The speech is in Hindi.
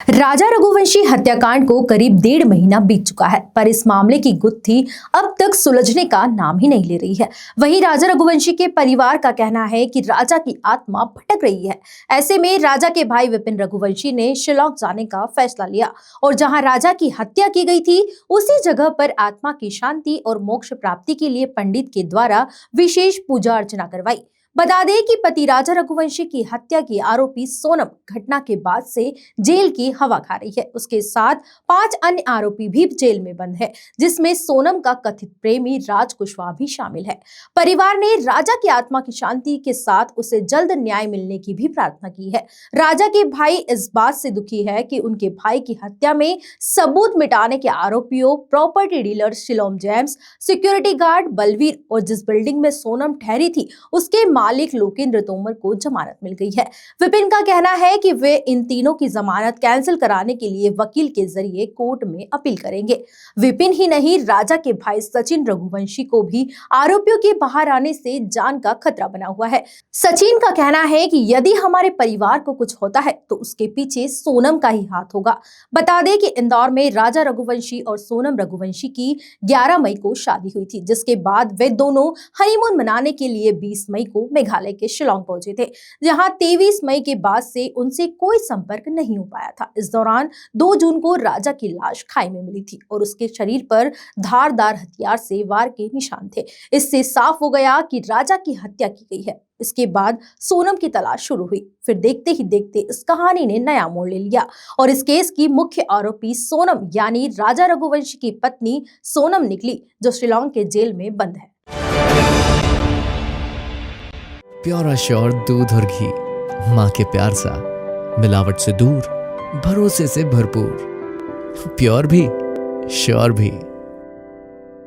राजा रघुवंशी हत्याकांड को करीब 1.5 महीना बीत चुका है, पर इस मामले की गुत्थी अब तक सुलझने का नाम ही नहीं ले रही है। वहीं राजा रघुवंशी के परिवार का कहना है कि राजा की आत्मा भटक रही है। ऐसे में राजा के भाई विपिन रघुवंशी ने शिलांग जाने का फैसला लिया और जहां राजा की हत्या की गई थी, उसी जगह पर आत्मा की शांति और मोक्ष प्राप्ति के लिए पंडित के द्वारा विशेष पूजा अर्चना करवाई। बता दें कि पति राजा रघुवंशी की हत्या की आरोपी सोनम घटना के बाद से जेल की हवा खा रही है। उसके साथ 5 अन्य आरोपी भी जेल में बंद है, जिसमें सोनम का कथित प्रेमी राज कुशवाहा भी शामिल है। परिवार ने राजा की आत्मा की शांति के साथ उसे जल्द न्याय मिलने की भी प्रार्थना की है। राजा के भाई इस बात से दुखी है कि उनके भाई की हत्या में सबूत मिटाने के आरोपियों property dealer Shilom James, security guard Balveer और जिस बिल्डिंग में सोनम ठहरी थी उसके मालिक लोकेंद्र तोमर को जमानत मिल गई है। विपिन का कहना है कि वे इन तीनों की जमानत कैंसिल कराने के लिए वकील के जरिए कोर्ट में अपील करेंगे। विपिन ही नहीं, राजा के भाई सचिन रघुवंशी को भी आरोपियों के बाहर आने से जान का खतरा बना हुआ है। सचिन का कहना है कि यदि हमारे परिवार को कुछ होता है तो उसके पीछे सोनम का ही हाथ होगा। बता दें कि इंदौर में राजा रघुवंशी और सोनम रघुवंशी की 11 मई को शादी हुई थी, जिसके बाद वे दोनों हनीमून मनाने के लिए 20 मई को मेघालय के शिलांग पहुंचे थे, जहां 23 मई के बाद से उनसे कोई संपर्क नहीं हो पाया था। इस दौरान 2 जून को राजा की लाश खाई में मिली थी और उसके शरीर पर धारदार हथियार से वार के निशान थे। इससे साफ हो गया कि राजा की हत्या की गई है। इसके बाद सोनम की तलाश शुरू हुई। फिर देखते ही देखते इस कहानी ने नया मोड़ ले लिया और इस केस की मुख्य आरोपी सोनम यानी राजा रघुवंशी की पत्नी सोनम निकली, जो शिलांग के जेल में बंद है। प्योर श्योर दूध और घी, माँ के प्यार सा, मिलावट से दूर, भरोसे से भरपूर, प्योर भी श्योर भी।